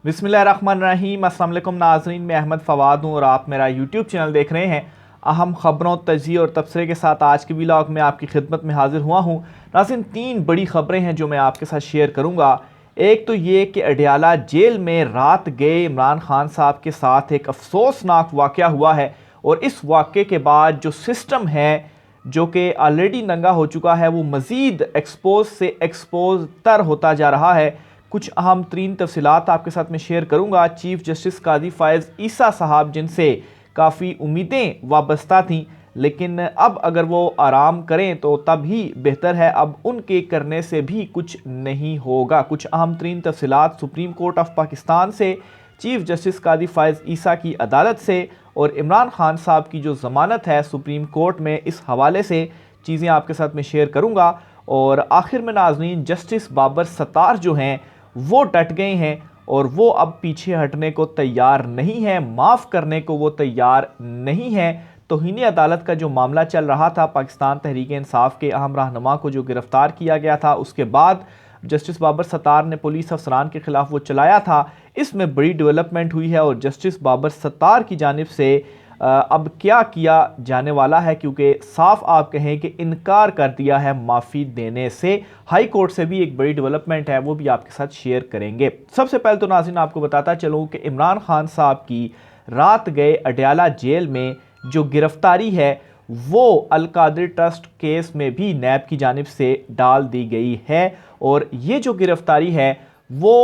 बिस्मिल्लाहिर्रहमानिर्रहीम। अस्सलाम वालेकुम नाज़रीन, मैं अहमद फ़वाद हूँ और आप मेरा यूट्यूब चैनल देख रहे हैं। अहम ख़बरों, तजिए और तबसरे के साथ आज के व्लॉग में आपकी खिदमत में हाजिर हुआ हूँ। नाज़रीन, 3 बड़ी ख़बरें हैं जो मैं आपके साथ शेयर करूँगा। एक तो ये कि अडयाला जेल में रात गए इमरान खान साहब के साथ एक अफसोसनाक वाक़या हुआ है और इस वाक़े के बाद जो सिस्टम है जो कि ऑलरेडी नंगा हो चुका है वो मज़ीद एक्सपोज से एक्सपोज तर होता जा रहा है। कुछ अहम तरीन तफसीलात आपके साथ में शेयर करूँगा। चीफ जस्टिस काजी फ़ायज़ ईसा साहब, जिनसे काफ़ी उम्मीदें वाबस्ता थीं, लेकिन अब अगर वो आराम करें तो तब ही बेहतर है। अब उनके करने से भी कुछ नहीं होगा। कुछ अहम तरीन तफसीलात सुप्रीम कोर्ट ऑफ पाकिस्तान से, चीफ जस्टिस काजी फ़ायज़ ईसा की अदालत से और इमरान खान साहब की जो ज़मानत है सुप्रीम कोर्ट में, इस हवाले से चीज़ें आपके साथ में शेयर करूँगा। और आखिर में नाज़रीन, जस्टिस बाबर सत्तार जो हैं वो डट गए हैं और वो अब पीछे हटने को तैयार नहीं है, माफ़ करने को वो तैयार नहीं है। तौहीन अदालत का जो मामला चल रहा था, पाकिस्तान तहरीक इंसाफ के अहम रहनुमा को जो गिरफ्तार किया गया था, उसके बाद जस्टिस बाबर सत्तार ने पुलिस अफसरान के खिलाफ वो चलाया था, इसमें बड़ी डेवलपमेंट हुई है। और जस्टिस बाबर सत्तार की जानिब से अब क्या किया जाने वाला है, क्योंकि साफ आप कहें कि इनकार कर दिया है माफ़ी देने से। हाई कोर्ट से भी एक बड़ी डेवलपमेंट है, वो भी आपके साथ शेयर करेंगे। सबसे पहले तो नाज़रीन आपको बताता चलूँ कि इमरान खान साहब की रात गए अडयाला जेल में जो गिरफ्तारी है वो अल कादिर ट्रस्ट केस में भी नैब की जानिब से डाल दी गई है। और ये जो गिरफ्तारी है वो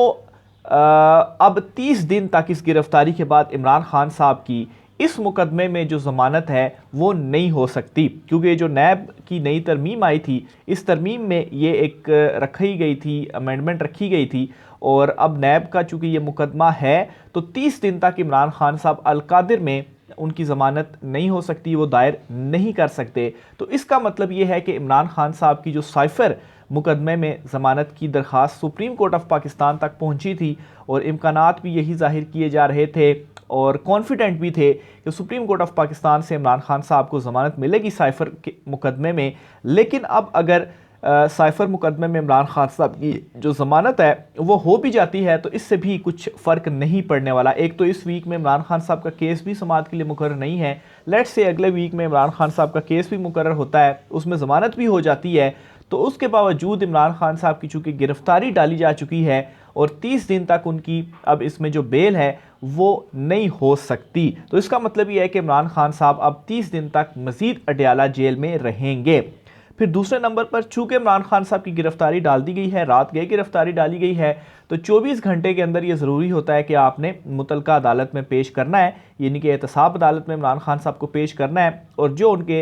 अब 30 दिन तक, इस गिरफ्तारी के बाद इमरान खान साहब की इस मुकदमे में जो ज़मानत है वो नहीं हो सकती, क्योंकि जो नैब की नई तरमीम आई थी, इस तरमीम में ये एक रखी गई थी, अमेंडमेंट रखी गई थी। और अब नैब का चूँकि ये मुकदमा है तो 30 दिन तक इमरान खान साहब अल कादिर में उनकी ज़मानत नहीं हो सकती, वो दायर नहीं कर सकते। तो इसका मतलब ये है कि इमरान खान साहब की जो साइफ़र मुकदमे में ज़मानत की दरख्वास्त सुप्रीम कोर्ट ऑफ पाकिस्तान तक पहुंची थी और इम्कानात भी यही जाहिर किए जा रहे थे और कॉन्फिडेंट भी थे कि सुप्रीम कोर्ट ऑफ पाकिस्तान से इमरान खान साहब को ज़मानत मिलेगी साइफ़र के मुकदमे में। लेकिन अब अगर साइफ़र मुकदमे में इमरान खान साहब की जो ज़मानत है वो हो भी जाती है तो इससे भी कुछ फ़र्क नहीं पड़ने वाला। एक तो इस वीक में इमरान खान साहब का केस भी समाअत के लिए मुकर्रर नहीं है, लेट्स से अगले वीक में इमरान खान साहब का केस भी मुकर्रर होता है, उसमें ज़मानत भी हो जाती है, तो उसके बावजूद इमरान खान साहब की चूँकि गिरफ्तारी डाली जा चुकी है और 30 दिन तक उनकी अब इसमें जो बेल है वो नहीं हो सकती। तो इसका मतलब ये है कि इमरान खान साहब अब 30 दिन तक मज़ीद अडयाला जेल में रहेंगे। फिर दूसरे नंबर पर चूँकि इमरान खान साहब की गिरफ्तारी डाल दी गई है, रात गए गिरफ्तारी डाली गई है, तो 24 घंटे के अंदर ये ज़रूरी होता है कि आपने मुतलका अदालत में पेश करना है, यानी कि एहतसाब अदालत में इमरान खान साहब को पेश करना है। और जो उनके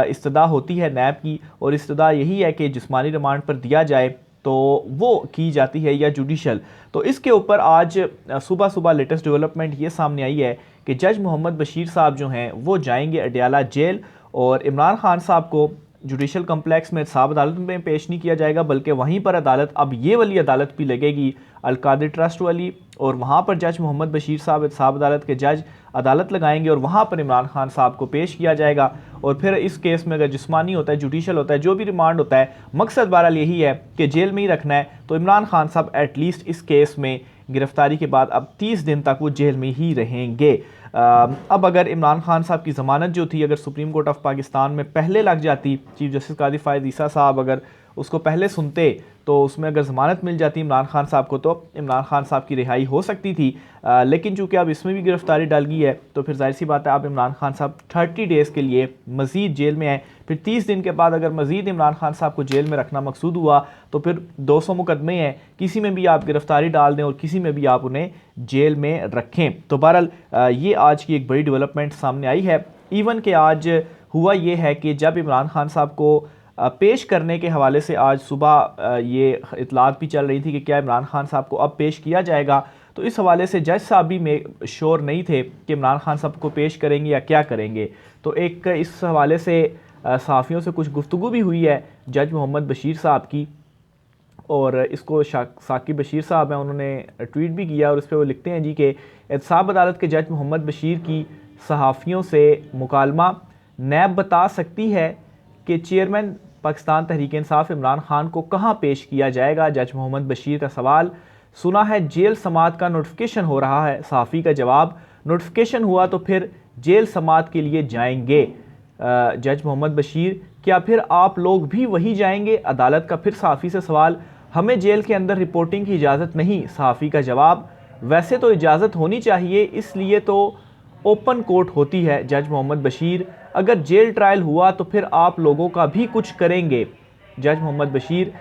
इस्तदा होती है नैब की, और इस्तदा यही है कि जिस्मानी रिमांड पर दिया जाए, तो वो की जाती है, या जुडिशल। तो इसके ऊपर आज सुबह सुबह लेटेस्ट डेवलपमेंट ये सामने आई है कि जज मोहम्मद बशीर साहब जो हैं वो जाएंगे अडयाला जेल और इमरान खान साहब को जुडिशल कम्प्लेक्स में एहतसाब अदालत में पेश नहीं किया जाएगा, बल्कि वहीं पर अदालत, अब ये वाली अदालत भी लगेगी अल कादिर ट्रस्ट वाली, और वहाँ पर जज मोहम्मद बशीर साहब एहतसाब अदालत के जज अदालत लगाएंगे और वहाँ पर इमरान खान साहब को पेश किया जाएगा। और फिर इस केस में अगर जिस्मानी होता है, जुडिशल होता है, जो भी रिमांड होता है, मकसद बहरहाल यही है कि जेल में ही रखना है। तो इमरान खान साहब एटलीस्ट इस केस में गिरफ्तारी के बाद अब 30 दिन तक वो जेल में ही रहेंगे। अब अगर इमरान खान साहब की ज़मानत जो थी, अगर सुप्रीम कोर्ट ऑफ पाकिस्तान में पहले लग जाती, चीफ जस्टिस काजी फ़ायज़ ईसा साहब अगर उसको पहले सुनते, तो उसमें अगर ज़मानत मिल जाती इमरान खान साहब को, तो इमरान खान साहब की रिहाई हो सकती थी। लेकिन चूँकि अब इसमें भी गिरफ्तारी डाल गई है, तो फिर जाहिर सी बात है अब इमरान खान साहब 30 डेज़ के लिए मज़ीद जेल में हैं। फिर 30 दिन के बाद अगर मज़ीद इमरान खान साहब को जेल में रखना मकसूद हुआ तो फिर 200 मुकदमे हैं, किसी में भी आप गिरफ्तारी डाल दें और किसी में भी आप उन्हें जेल में रखें। तो बहरहाल ये आज की एक बड़ी डेवलपमेंट सामने आई है। इवन कि आज हुआ ये है कि जब इमरान खान साहब को पेश करने के हवाले से आज सुबह ये इतलात भी चल रही थी कि क्या इमरान खान साहब को अब पेश किया जाएगा, तो इस हवाले से जज साहब भी में श्योर नहीं थे कि इमरान खान साहब को पेश करेंगे या क्या करेंगे। तो एक इस हवाले से सहाफ़ियों से कुछ गुफ्तगू भी हुई है जज मोहम्मद बशीर साहब की, और इसको साकिब बशीर साहब हैं, उन्होंने ट्वीट भी किया और उस पर वो लिखते हैं जी कि एहतसाब अदालत के जज मोहम्मद बशीर की सहाफ़ियों से मुकालमा, नैब बता सकती है कि चेयरमैन पाकिस्तान तहरीक इंसाफ इमरान खान को कहाँ पेश किया जाएगा। जज मोहम्मद बशीर का सवाल, सुना है जेल समात का नोटिफिकेशन हो रहा है। सहाफ़ी का जवाब, नोटिफिकेशन हुआ तो फिर जेल समात के लिए जाएंगे। जज मोहम्मद बशीर, क्या फिर आप लोग भी वही जाएंगे? अदालत का फिर सहाफ़ी से सवाल, हमें जेल के अंदर रिपोर्टिंग की इजाज़त नहीं। सहाफ़ी का जवाब, वैसे तो इजाज़त होनी चाहिए, इसलिए तो ओपन कोर्ट होती है। जज मोहम्मद बशीर, अगर जेल ट्रायल हुआ तो फिर आप लोगों का भी कुछ करेंगे। जज मोहम्मद बशीर,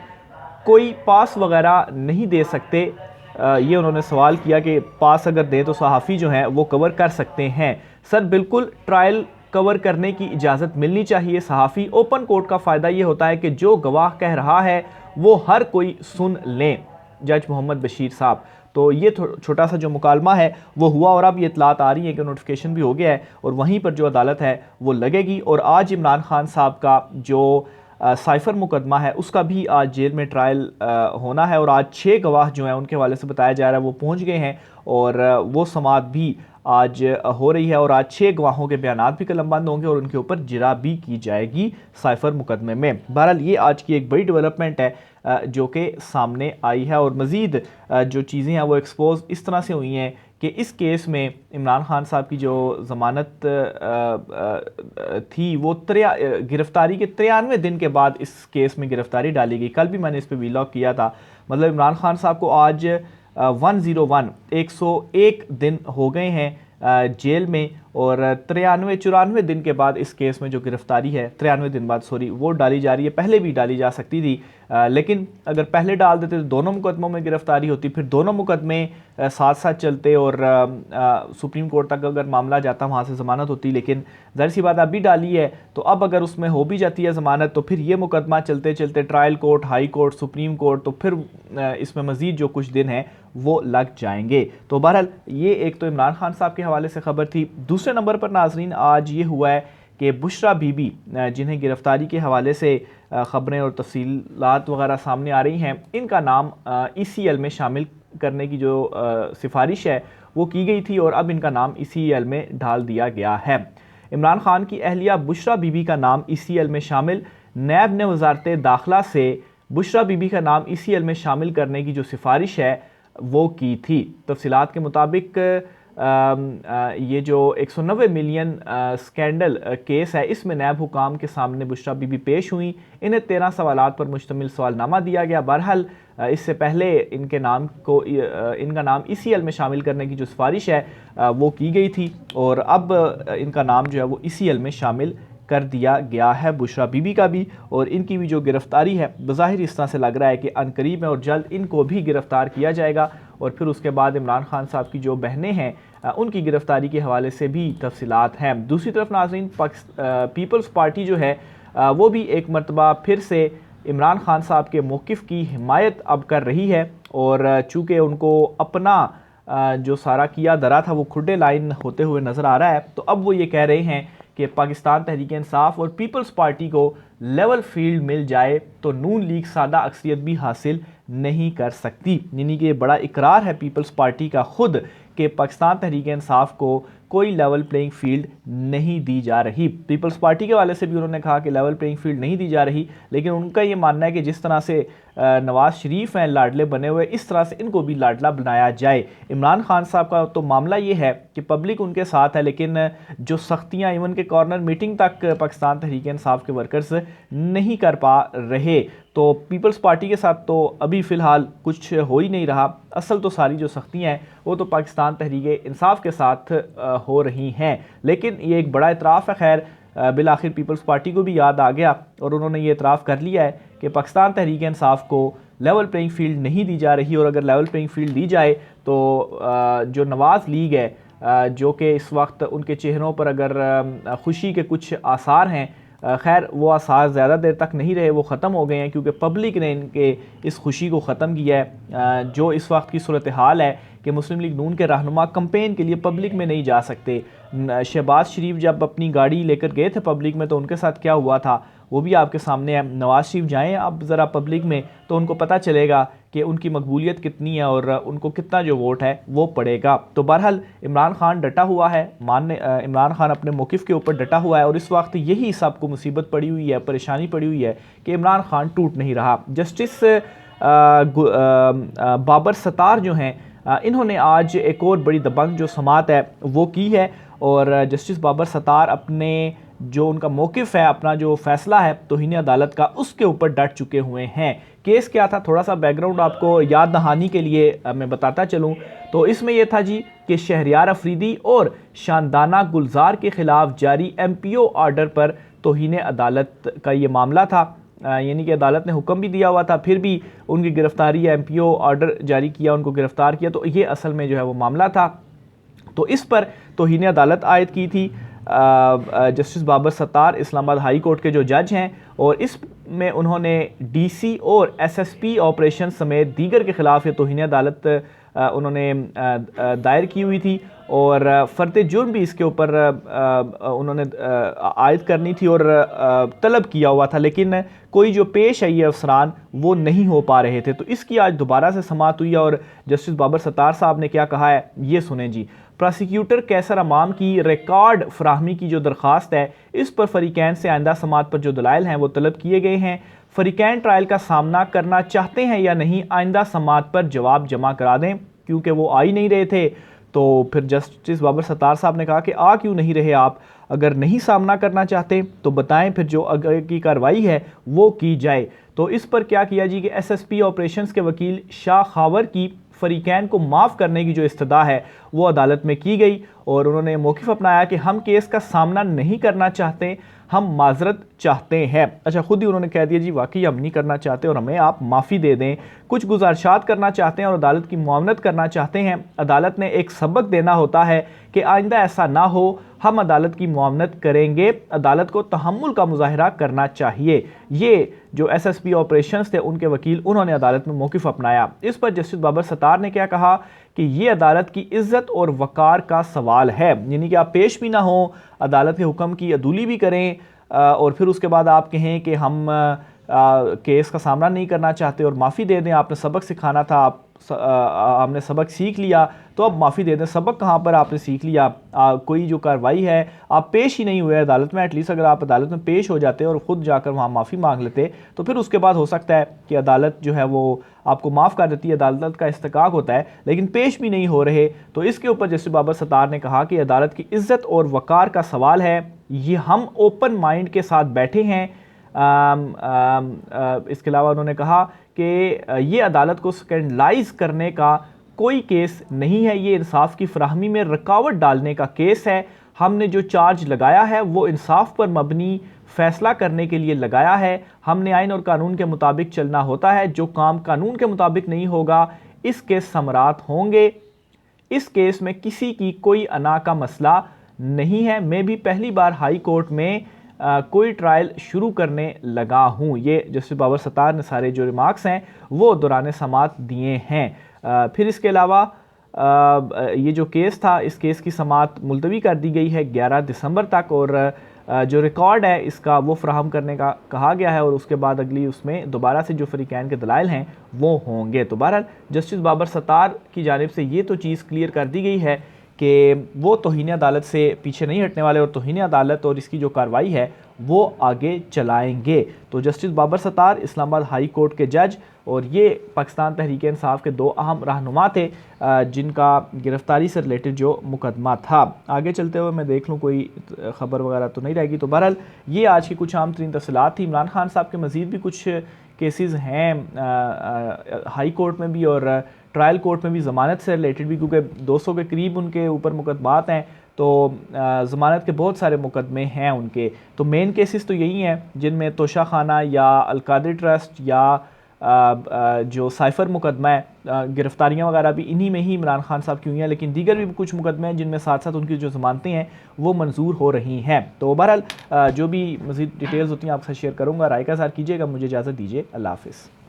कोई पास वगैरह नहीं दे सकते। ये उन्होंने सवाल किया कि पास अगर दें तो सहाफ़ी जो हैं वो कवर कर सकते हैं। सर बिल्कुल, ट्रायल कवर करने की इजाज़त मिलनी चाहिए। सहाफ़ी, ओपन कोर्ट का फ़ायदा ये होता है कि जो गवाह कह रहा है वो हर कोई सुन लें। जज मोहम्मद बशीर साहब, तो ये छोटा सा जो मुकालमा है वो हुआ और अब ये इतलात आ रही है कि नोटिफिकेशन भी हो गया है और वहीं पर जो अदालत है वो लगेगी। और आज इमरान खान साहब का जो साइफर मुकदमा है उसका भी आज जेल में ट्रायल होना है और आज 6 गवाह जो हैं उनके हवाले से बताया जा रहा है वो पहुंच गए हैं और वो समाअत भी आज हो रही है और आज 6 गवाहों के बयानात भी कलमबंद होंगे और उनके ऊपर जिरा भी की जाएगी साइफर मुकदमे में। बहरहाल ये आज की एक बड़ी डेवलपमेंट है जो कि सामने आई है और मज़ीद जो चीज़ें हैं वो एक्सपोज इस तरह से हुई हैं कि इस केस में इमरान खान साहब की जो ज़मानत थी वो गिरफ्तारी के 93 दिन के बाद इस केस में गिरफ्तारी डाली गई। कल भी मैंने इस पर वीलॉग किया था। मतलब इमरान खान साहब को आज 101 दिन हो गए हैं जेल में और 94 दिन के बाद इस केस में जो गिरफ्तारी है 93 दिन बाद वो डाली जा रही है। पहले भी डाली जा सकती थी लेकिन अगर पहले डाल देते तो दोनों मुकदमों में गिरफ्तारी होती, फिर दोनों मुकदमे साथ साथ चलते और सुप्रीम कोर्ट तक अगर मामला जाता वहाँ से ज़मानत होती। लेकिन ज़ाहिर सी बात अभी डाली है तो अब अगर उसमें हो भी जाती है ज़मानत तो फिर ये मुकदमा चलते चलते trial court, high court, supreme court, तो फिर इसमें मज़ीद जो कुछ दिन हैं वो लग जाएंगे। तो बहरहाल ये एक तो इमरान खान साहब के हवाले से ख़बर थी। दूसरे नंबर पर नाजरीन आज ये हुआ है कि बुशरा बीबी जिन्हें गिरफ्तारी के हवाले से ख़बरें और तफसीलात वगैरह सामने आ रही हैं, इनका नाम ECL में शामिल करने की जो सिफारिश है वो की गई थी और अब इनका नाम ECL में डाल दिया गया है। इमरान खान की अहलिया बुशरा बीबी का नाम ECL में शामिल। नैब ने वजारत दाखिला से बुशरा बीबी का नाम ECL में शामिल करने की जो सिफारिश है वो की थी। तफसीलात के मुताबिक ये जो 190 मिलियन स्कैंडल केस है इसमें नैब हुकाम के सामने बुशरा बीबी पेश हुई। इन्हें 13 सवालात पर मुश्तमिल सवालनामा दिया गया। बहरहाल इससे पहले इनका नाम ECL में शामिल करने की जो सिफारिश है वो की गई थी और अब इनका नाम जो है वो ECL में शामिल कर दिया गया है, बुशरा बीबी का भी। और इनकी भी जो गिरफ्तारी है बज़ाहिर इस तरह से लग रहा है कि अनकरीब है और जल्द इनको भी गिरफ्तार किया जाएगा और फिर उसके बाद इमरान खान साहब की जो बहनें हैं उनकी गिरफ्तारी के हवाले से भी तफसीलात हैं। दूसरी तरफ नाज़रीन पीपल्स पार्टी जो है वो भी एक मरतबा फिर से इमरान खान साहब के मौक़िफ़ की हिमायत अब कर रही है और चूँकि उनको अपना जो सारा किया दरा था वो खुडे लाइन होते हुए नज़र आ रहा है तो अब वो ये कह रहे हैं कि पाकिस्तान तहरीक इंसाफ और पीपल्स पार्टी को लेवल फील्ड मिल जाए तो नून लीग सादा अक्सरियत भी हासिल नहीं कर सकती। यानी कि बड़ा इकरार है पीपल्स पार्टी का खुद कि पाकिस्तान तहरीक इंसाफ को कोई लेवल प्लेइंग फील्ड नहीं दी जा रही। पीपल्स पार्टी के वाले से भी उन्होंने कहा कि लेवल प्लेइंग फील्ड नहीं दी जा रही, लेकिन उनका ये मानना है कि जिस तरह से नवाज़ शरीफ हैं लाडले बने हुए, इस तरह से इनको भी लाडला बनाया जाए। इमरान खान साहब का तो मामला ये है कि पब्लिक उनके साथ है लेकिन जो सख्तियाँ इवन के कॉर्नर मीटिंग तक पाकिस्तान तहरीक इंसाफ के वर्कर्स नहीं कर पा रहे। तो पीपल्स पार्टी के साथ तो अभी फ़िलहाल कुछ हो ही नहीं रहा। असल तो सारी जो सख्तियाँ हैं वो तो पाकिस्तान तहरीक इंसाफ के साथ हो रही हैं। लेकिन ये एक बड़ा इतराफ़ है। खैर बिलाखिर पीपल्स पार्टी को भी याद आ गया और उन्होंने ये इतराफ़ कर लिया है कि पाकिस्तान तहरीक इंसाफ को लेवल प्लेइंग फील्ड नहीं दी जा रही और अगर लेवल प्लेइंग फील्ड दी जाए तो जो नवाज़ लीग है जो कि इस वक्त उनके चेहरों पर अगर खुशी के कुछ आसार हैं, खैर वो आसार ज़्यादा देर तक नहीं रहे, वो ख़त्म हो गए हैं क्योंकि पब्लिक ने इनके इस खुशी को ख़त्म किया है। जो इस वक्त की सूरत हाल है कि मुस्लिम लीग नून के रहनुमा कंपेन के लिए पब्लिक में नहीं जा सकते। शहबाज शरीफ जब अपनी गाड़ी लेकर गए थे पब्लिक में तो उनके साथ क्या हुआ था वो भी आपके सामने है। नवाज़ शरीफ जाएँ अब ज़रा पब्लिक में तो उनको पता चलेगा कि उनकी मकबूलियत कितनी है और उनको कितना जो वोट है वो पड़ेगा। तो बहरहाल इमरान खान डटा हुआ है, इमरान खान अपने मौक़िफ़ के ऊपर डटा हुआ है और इस वक्त यही सबको मुसीबत पड़ी हुई है, परेशानी पड़ी हुई है कि इमरान खान टूट नहीं रहा। जस्टिस बाबर सत्तार जो हैं इन्होंने आज एक और बड़ी दबंग जो समाअत है वो की है और जस्टिस बाबर सत्तार अपने जो उनका मौक़िफ़ है, अपना जो फ़ैसला है तौहीन अदालत का, उसके ऊपर डट चुके हुए हैं। केस क्या था, थोड़ा सा बैकग्राउंड आपको याद दहानी के लिए मैं बताता चलूँ तो इसमें यह था जी कि शहरियार अफरीदी और शानदाना गुलजार के ख़िलाफ़ जारी MPO आर्डर पर तौहीन अदालत का ये मामला था। यानी कि अदालत ने हुक्म भी दिया हुआ था, फिर भी उनकी गिरफ्तारी या MPO आर्डर जारी किया, उनको गिरफ्तार किया, तो ये असल में जो है वो मामला था। तो इस पर तौहीन अदालत आयद की थी justice Babar Sattar Islamabad high court के जो जज हैं, और इसमें उन्होंने DC और SSP ऑपरेशन समेत दीगर के ख़िलाफ़ ये तौहीन अदालत उन्होंने दायर की हुई थी और फ़र्द जुर्म भी इसके ऊपर उन्होंने आयद करनी थी और तलब किया हुआ था, लेकिन कोई जो पेश आई अफसरान वो नहीं हो पा रहे थे। तो इसकी आज दोबारा से समाअत हुई और जस्टिस बाबर सत्तार साहब ने क्या कहा है ये सुने जी। प्रोसिक्यूटर कैसर अमाम की रिकॉर्ड फराहमी की जो दरख्वास्त है, इस पर फ़रीक़ैन से आइंदा समाअत पर जो दलाइल हैं वो तलब किए गए हैं। फ़रीक़ैन ट्रायल का सामना करना चाहते हैं या नहीं, आइंदा समाअत पर जवाब जमा करा दें। क्योंकि वो आ ही नहीं रहे थे तो फिर जस्टिस बाबर सत्तार साहब ने कहा कि आ क्यों नहीं रहे आप, अगर नहीं सामना करना चाहते तो बताएं, फिर जो आगे की कार्रवाई है वो की जाए। तो इस पर क्या किया जी कि SSP ऑपरेशंस के वकील शाह खावर की फ़रीक़ैन को माफ़ करने की जो इस्तदा है वो अदालत में की गई और उन्होंने मौक़िफ़ अपनाया कि हम केस का सामना नहीं करना चाहते, हम माजरत चाहते हैं। अच्छा, खुद ही उन्होंने कह दिया जी वाकई हम नहीं करना चाहते और हमें आप माफ़ी दे दें। कुछ गुजारिशात करना चाहते हैं और अदालत की मुआवनत करना चाहते हैं। अदालत ने एक सबक देना होता है कि आइंदा ऐसा ना हो, हम अदालत की मुआवनत करेंगे, अदालत को तहम्मुल का मुजाहरा करना चाहिए। ये जो SSP ऑपरेशंस थे उनके वकील, उन्होंने अदालत में मौक़िफ़ अपनाया। इस पर जस्टिस बाबर सत्तार ने क्या कहा कि ये अदालत की इज़्ज़त और वक़ार का सवाल है, यानी कि आप पेश भी ना हो, अदालत के हुक्म की अदूली भी करें और फिर उसके बाद आप कहें कि हम केस का सामना नहीं करना चाहते और माफ़ी दे दें, आपने सबक सिखाना था, हमने सबक सीख लिया तो अब माफ़ी दे दें। सबक कहाँ पर आपने सीख लिया, कोई जो कार्रवाई है आप पेश ही नहीं हुए अदालत में। एटलीस्ट अगर आप अदालत में पेश हो जाते और ख़ुद जाकर वहाँ माफ़ी मांग लेते तो फिर उसके बाद हो सकता है कि अदालत जो है वो आपको माफ़ कर देती है, अदालत का इस्तिकाक होता है, लेकिन पेश भी नहीं हो रहे। तो इसके ऊपर जस्टिस बाबर सत्तार ने कहा कि अदालत की इज़्ज़त और वक़ार का सवाल है, ये हम ओपन माइंड के साथ बैठे हैं। इसके अलावा उन्होंने कहा कि ये अदालत को स्कैंडलाइज करने का कोई केस नहीं है, ये इंसाफ की फराहमी में रुकावट डालने का केस है। हमने जो चार्ज लगाया है वो इंसाफ पर मबनी फैसला करने के लिए लगाया है। हमने आइन और कानून के मुताबिक चलना होता है, जो काम कानून के मुताबिक नहीं होगा इसके समरात होंगे। इस केस में किसी की कोई अना का मसला नहीं है। मैं भी पहली बार हाई कोर्ट में कोई ट्रायल शुरू करने लगा हूँ। ये जस्टिस बाबर सत्तार ने सारे जो रिमार्क्स हैं वो दौरान समाअत दिए हैं। फिर इसके अलावा ये जो केस था, इस केस की समाअत मुलतवी कर दी गई है 11 दिसंबर तक और जो रिकॉर्ड है इसका वो फ्राहम करने का कहा गया है और उसके बाद अगली उसमें दोबारा से जो फ़रीक़ैन के दलाइल हैं वो होंगे। तो बहरहाल जस्टिस बाबर सत्तार की जानिब से ये तो चीज़ क्लियर कर दी गई है कि वो तौहीन अदालत से पीछे नहीं हटने वाले और तौहीन अदालत और इसकी जो कार्रवाई है वो आगे चलाएंगे। तो justice Babar Sattar Islamabad high court के जज और ये पाकिस्तान तहरीक इंसाफ के दो अहम रहनुमा थे जिनका गिरफ्तारी से रिलेटेड जो मुकदमा था। आगे चलते हुए मैं देख लूँ कोई ख़बर वगैरह तो नहीं रहेगी। तो बहरहाल ये आज की कुछ आम तरीन तफसीलात थी। इमरान खान साहब के मज़ीद भी कुछ केसेस हैं हाई कोर्ट में भी और ट्रायल कोर्ट में भी, ज़मानत से रिलेटेड भी, क्योंकि 200 के करीब उनके ऊपर मुकदमात हैं। तो ज़मानत के बहुत सारे मुकदमे हैं उनके। तो मेन केसेस तो यही हैं जिनमें तोशा खाना या अलकादिर ट्रस्ट या जो साइफ़र मुकदमा है, गिरफ्तारियाँ वगैरह भी इन्हीं में ही इमरान खान साहब की हुई हैं, लेकिन दीगर भी कुछ मुकदमे हैं जिनमें साथ साथ उनकी जो ज़मानतें हैं वो मंजूर हो रही हैं। तो बहरहाल जो भी मज़ीद डिटेल्स होती हैं आपके साथ शेयर करूँगा। राय का इज़हार कीजिएगा। मुझे इजाज़त दीजिए। अल्लाह हाफ़िज़।